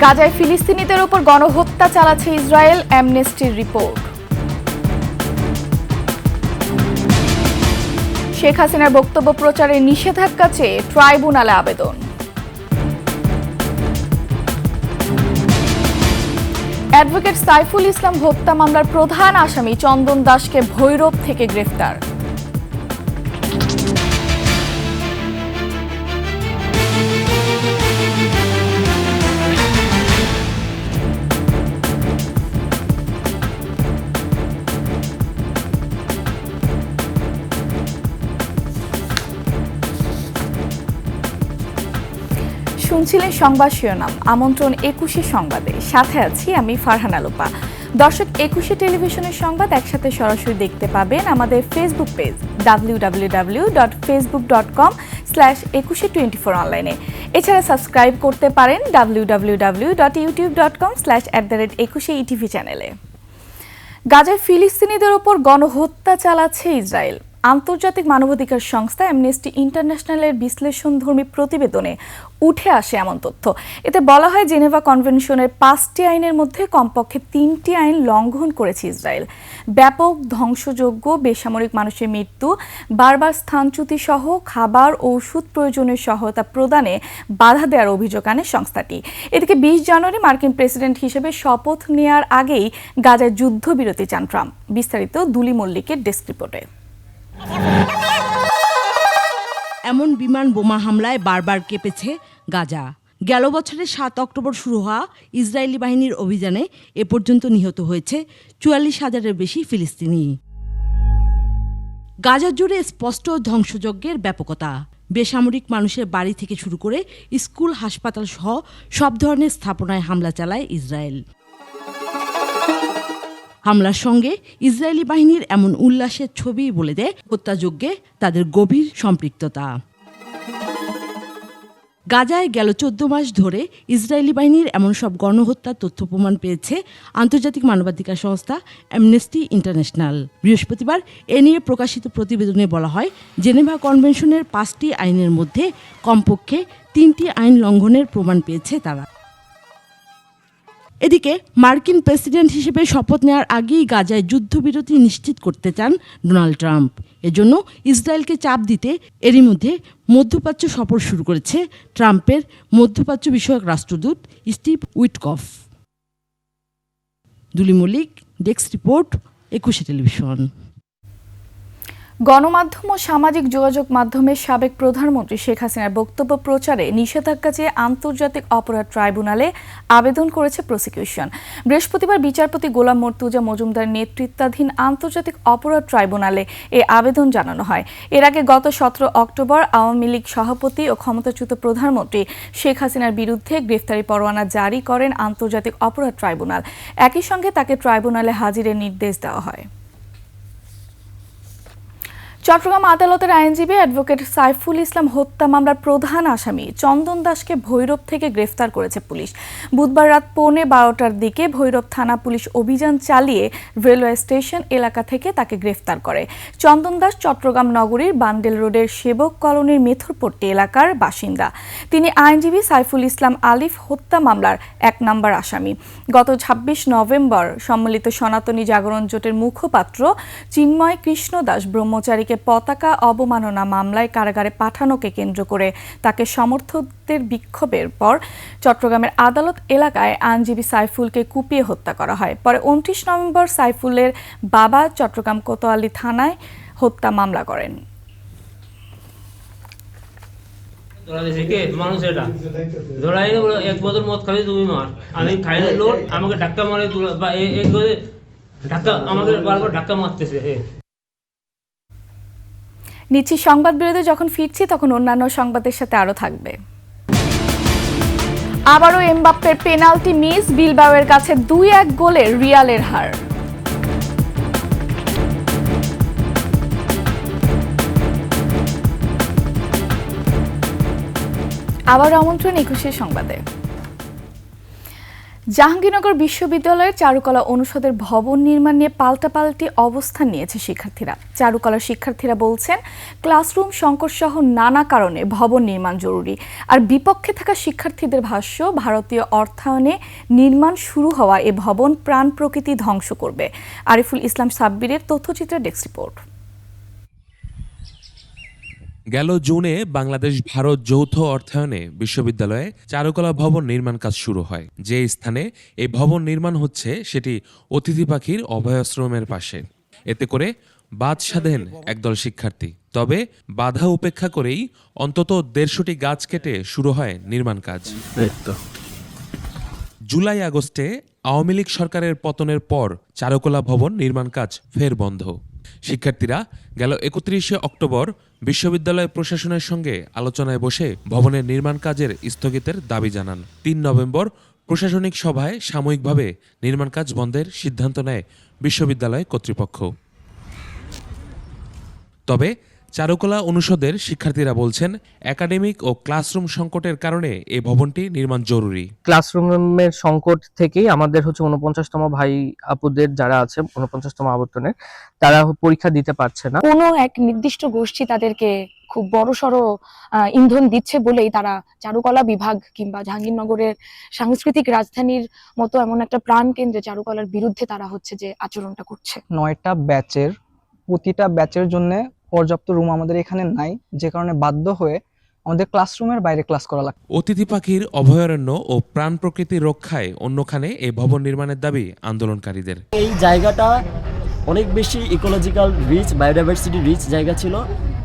গাজায় ফিলিস্তিনিদের উপর গণহত্যা চালাচ্ছে ইসরায়েল, অ্যামনেস্টির রিপোর্ট। শেখ হাসিনার বক্তব্য প্রচারে নিষেধাজ্ঞা চেয়ে ট্রাইব্যুনালে আবেদন। অ্যাডভোকেট সাইফুল ইসলাম হত্যা মামলার প্রধান আসামি চন্দন দাসকে ভৈরব থেকে গ্রেফতার। শুনছিলেন সংবাদ শিরোনাম। আমন্ত্রণ ২১শে সংবাদে, সাথে আছি আমি ফারহানা লোপা। দর্শক, ২১শে টেলিভিশনের সংবাদ একসাথে সরাসরি দেখতে পাবেন আমাদের ফেসবুক পেজ www.facebook.com/2124 অনলাইনে। এছাড়া সাবস্ক্রাইব করতে পারেন www.youtube.com/@21ETV চ্যানেলে। গাজায় ফিলিস্তিনিদের ওপর গণহত্যা চালাচ্ছে ইসরায়েল। আন্তর্জাতিক মানবাধিকার সংস্থা অ্যামনেস্টি ইন্টারন্যাশনালের বিশ্লেষণধর্মী প্রতিবেদনে উঠে আসে এমন তথ্য। এতে বলা হয়, জেনেভা কনভেনশনের ৫টি আইনের মধ্যে কমপক্ষে ৩টি আইন লঙ্ঘন করেছে ইসরায়েল। ব্যাপক ধ্বংসযজ্ঞ, বেসামরিক মানুষের মৃত্যু, বারবার স্থানচ্যুতি সহ খাবার ও ওষুধ প্রয়োজনীয় সহায়তা প্রদানে বাধা দেওয়ার অভিযোগ আনে সংস্থাটি। এদিকে ২০ জানুয়ারি মার্কিন প্রেসিডেন্ট হিসেবে শপথ নেওয়ার আগেই গাজায় যুদ্ধবিরতি চান ট্রাম্প। বিস্তারিত দুলি মল্লিকের ডেস্ক রিপোর্টে। এমন বিমান বোমা হামলায় বারবার কেঁপেছে গাজা। গেল বছরের ৭ অক্টোবর শুরু হওয়া ইসরায়েলি বাহিনীর অভিযানে এ পর্যন্ত নিহত হয়েছে ৪৪,০০০-এর বেশি ফিলিস্তিনি। গাজা জুড়ে স্পষ্ট ধ্বংসযজ্ঞের ব্যাপকতা। বেসামরিক মানুষের বাড়ি থেকে শুরু করে স্কুল, হাসপাতাল সহ সব ধরনের স্থাপনায় হামলা চালায় ইসরায়েল। হামলার সঙ্গে ইসরায়েলি বাহিনীর এমন উল্লাসের ছবি বলে দেয় হত্যাযজ্ঞে তাদের গভীর সম্পৃক্ততা। গাজায় গেল ১৪ মাস ধরে ইসরায়েলি বাহিনীর এমন সব গণহত্যার তথ্য প্রমাণ পেয়েছে আন্তর্জাতিক মানবাধিকার সংস্থা অ্যামনেস্টি ইন্টারন্যাশনাল। বৃহস্পতিবার এ নিয়ে প্রকাশিত প্রতিবেদনে বলা হয়, জেনেভা কনভেনশনের ৫টি আইনের মধ্যে কমপক্ষে ৩টি আইন লঙ্ঘনের প্রমাণ পেয়েছে তারা। এদিকে মার্কিন প্রেসিডেন্ট হিসেবে শপথ নেওয়ার আগেই গাজায় যুদ্ধবিরতি নিশ্চিত করতে চান ডোনাল্ড ট্রাম্প। এজন্য ইসরায়েলকে চাপ দিতে এরই মধ্যে মধ্যপ্রাচ্য সফর শুরু করেছে ট্রাম্পের মধ্যপ্রাচ্য বিষয়ক রাষ্ট্রদূত Steve Witkoff. Duli Mallik, desk report, ২১শে টেলিভিশন। গণমাধ্যম ও সামাজিক যোগাযোগ মাধ্যমের সাবেক প্রধানমন্ত্রী শেখ হাসিনার বক্তব্য প্রচারে নিষেধাজ্ঞা চেয়ে আন্তর্জাতিক অপরাধ ট্রাইব্যুনালে আবেদন করেছে প্রসিকিউশন। বৃহস্পতিবার বিচারপতি গোলাম মর্তুজা মজুমদার নেতৃত্বাধীন আন্তর্জাতিক অপরাধ ট্রাইব্যুনালে এ আবেদন জানানো হয়। এর আগে গত ১৭ অক্টোবর আওয়ামী লীগ সভাপতি ও ক্ষমতাচ্যুত প্রধানমন্ত্রী শেখ হাসিনার বিরুদ্ধে গ্রেফতারি পরোয়ানা জারি করেন আন্তর্জাতিক অপরাধ ট্রাইব্যুনাল। একই সঙ্গে তাকে ট্রাইব্যুনালে হাজিরের নির্দেশ দেওয়া হয়। চট্টগ্রাম আদালতের আইনজীবী অ্যাডভোকেট সাইফুল ইসলাম হত্যা মামলার প্রধান আসামি চন্দন দাসকে ভৈরব থেকে গ্রেফতার করেছে পুলিশ। বুধবার রাত ১:১২টার দিকে ভৈরব থানা পুলিশ অভিযান চালিয়ে রেলওয়ে স্টেশন এলাকা থেকে তাকে গ্রেফতার করে। চন্দন দাস চট্টগ্রাম নগরীর বান্ডেল রোডের সেবক কলোনির মেথরপট্টি এলাকার বাসিন্দা। তিনি আইনজীবী সাইফুল ইসলাম আলিফ হত্যা মামলার ১ নম্বর আসামি। গত ২৬ নভেম্বর সম্মিলিত সনাতনী জাগরণ জোটের মুখপাত্র চিন্ময় কৃষ্ণ দাস ব্রহ্মচারীকে পতাকা অবমাননা মামলায় কারাগারে পাঠানোকে কেন্দ্র করে তাকে সমর্থকদের বিক্ষোভের পর চট্টগ্রামের আদালত এলাকায় আইনজীবী সাইফুলকে কুপিয়ে হত্যা করা হয়। পরে ২৯ নভেম্বর সাইফুলের বাবা চট্টগ্রাম কোতোয়ালি থানায় হত্যা মামলা করেন। নিচ্ছি সংবাদ বিরতি। যখন ফিরছি তখন অন্যান্য সংবাদের সাথে আরো থাকবে। আবারও এমবাপ্পের পেনাল্টি মিস, বিলবাওয়ের কাছে ২-১ গোলে রিয়ালের হার। আবার আমন্ত্রণ ২১শে সংবাদে। জাহাঙ্গীরনগর বিশ্ববিদ্যালয়ের চারুকলা অনুষদের ভবন নির্মাণ নিয়ে পাল্টাপাল্টি অবস্থান নিয়েছে শিক্ষার্থীরা। চারুকলার শিক্ষার্থীরা বলছেন, ক্লাসরুম সংকট সহ নানা কারণে ভবন নির্মাণ জরুরি। আর বিপক্ষে থাকা শিক্ষার্থীদের ভাষ্য, ভারতীয় অর্থায়নে নির্মাণ শুরু হওয়া এ ভবন প্রাণ প্রকৃতি ধ্বংস করবে। আরিফুল ইসলাম সাব্বিরের তথ্যচিত্রের ডেস্ক রিপোর্ট। গেল জুনে বাংলাদেশ ভারত যৌথ অর্থায়নে বিশ্ববিদ্যালয়ে চারুকলা ভবন নির্মাণ কাজ শুরু হয়। যে স্থানে এই ভবন নির্মাণ হচ্ছে সেটি অতিথি পাখির অভয়াশ্রমের পাশে। এতে করে বাদ সাধেন একদল শিক্ষার্থী। তবে বাধা উপেক্ষা করেই অন্তত 150টি গাছ কেটে শুরু হয় নির্মাণ কাজ। জুলাই আগস্টে আওয়ামী লীগ সরকারের পতনের পর চারুকলা ভবন নির্মাণ কাজ ফের বন্ধ। শিক্ষার্থীরা গেল 31শে অক্টোবর বিশ্ববিদ্যালয় প্রশাসনের সঙ্গে আলোচনায় বসে ভবনের নির্মাণ কাজের স্থগিতের দাবি জানান। 3 নভেম্বর প্রশাসনিক সভায় সাময়িকভাবে নির্মাণ কাজ বন্ধের সিদ্ধান্ত নেয় বিশ্ববিদ্যালয় কর্তৃপক্ষ। তবে চারুকলা অনুষদের শিক্ষার্থীরা বলছেন, একাডেমিক ও ক্লাসরুম সংকটের কারণে এই ভবনটি নির্মাণ জরুরি। ক্লাসরুমের সংকট থেকেই আমাদের 49তম ভাই আপুদের যারা আছে 49তম আবর্তনের, তারা পরীক্ষা দিতে পারছে না। কোনো এক নির্দিষ্ট গোষ্ঠী তাদেরকে খুব বড়সড় ইন্ধন দিচ্ছে বলেই তারা চারুকলা বিভাগ কিংবা জাহাঙ্গীরনগরের সাংস্কৃতিক রাজধানীর মতো এমন একটা প্রাণ কেন্দ্রে চারুকলার বিরুদ্ধে তারা হচ্ছে যে আচরণটা করছে। 9টা ব্যাচের প্রতিটা ব্যাচের জন্য পর্যাপ্ত রুম আমাদের এখানে নাই, যে কারণে বাধ্য হয়ে আমাদের ক্লাসরুমের বাইরে ক্লাস করা লাগে। অতিথি পাখির অভয়ারণ্য ও প্রাণ প্রকৃতি রক্ষায় অন্যখানে এই ভবন নির্মাণের দাবি আন্দোলনকারীদের। এই জায়গাটা অনেক বেশি ইকোলজিক্যাল রিচ, বায়োডাইভার্সিটি রিচ জায়গা ছিল।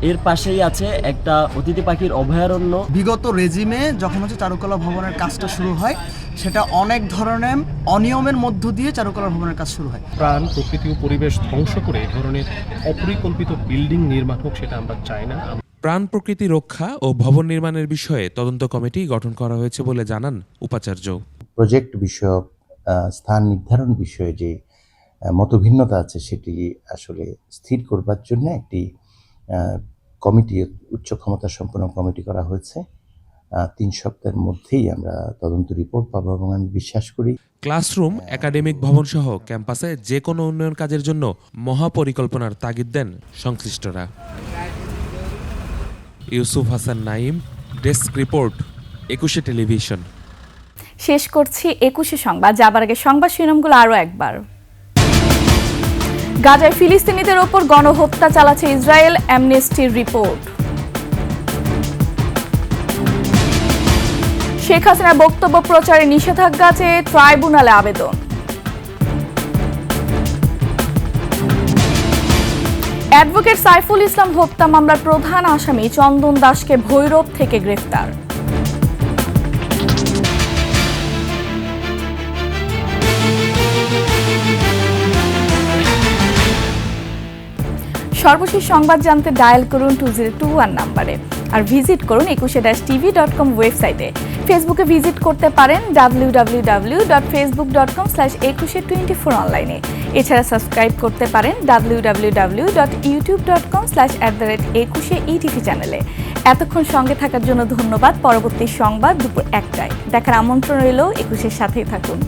এর পাশেই আছে একটা অতিথি পাখির অভয়ারণ্য। বিগত রেজিমে যখন চারুকলা ভবনের কাজটা শুরু হয়, সেটা অনেক ধরনের অনিয়মের মধ্য দিয়ে চারুকলা ভবনের কাজ শুরু হয়। প্রাণ প্রকৃতি ও পরিবেশ ধ্বংস করে এই ধরনের অপরিকল্পিত বিল্ডিং নির্মাণ হোক, সেটা আমরা চাই না। প্রাণ প্রকৃতি রক্ষা ও ভবন নির্মাণের বিষয়ে তদন্ত কমিটি গঠন করা হয়েছে বলে জানান উপাচার্য। প্রজেক্ট বিষয়ক স্থান নির্ধারণ বিষয়ে যে মতভিন্নতা আছে সেটি আসলে স্থির করবার জন্য একটি কমিটি, উচ্চ ক্ষমতা সম্পন্ন কমিটি করা হয়েছে। 3 সপ্তাহের মধ্যেই আমরা তদন্ত রিপোর্ট পাবো এবং আমি বিশ্বাস করি ক্লাসরুম, একাডেমিক ভবন সহ ক্যাম্পাসে যে কোনো উন্নয়ন কাজের জন্য মহাপরিকল্পনার তাগিদ দেন সংশ্লিষ্টরা। ইউসুফ হাসান নাইম, ডেস্ক রিপোর্ট, 21শে টেলিভিশন। শেষ করছি 21শে সংবাদ। যাবার আগে সংবাদ শিরোনামগুলো আরও একবার। গাজায় ফিলিস্তিনিদের ওপর গণহত্যা চালাচ্ছে ইসরায়েল, অ্যামনেস্টির রিপোর্ট। শেখ হাসিনার বক্তব্য প্রচারে নিষেধাজ্ঞা চেয়ে ট্রাইব্যুনালে আবেদন। অ্যাডভোকেট সাইফুল ইসলাম হত্যা মামলার প্রধান আসামি চন্দন দাসকে ভৈরব থেকে গ্রেফতার। সর্বশেষ সংবাদ জানতে ডায়াল করুন 2021 নম্বরে আর ভিজিট করুন 21-tv.com ওয়েবসাইটে। ফেসবুকে ভিজিট করতে পারেন www.facebook.com/2124 অনলাইনে। এছাড়া সাবস্ক্রাইব করতে পারেন www.youtube.com/@21etv চ্যানেলে। এতক্ষণ সঙ্গে থাকার জন্য ধন্যবাদ। পরবর্তী সংবাদ দুপুর 1টায় দেখার আমন্ত্রণ রইল। 21-এর সাথেই থাকুন।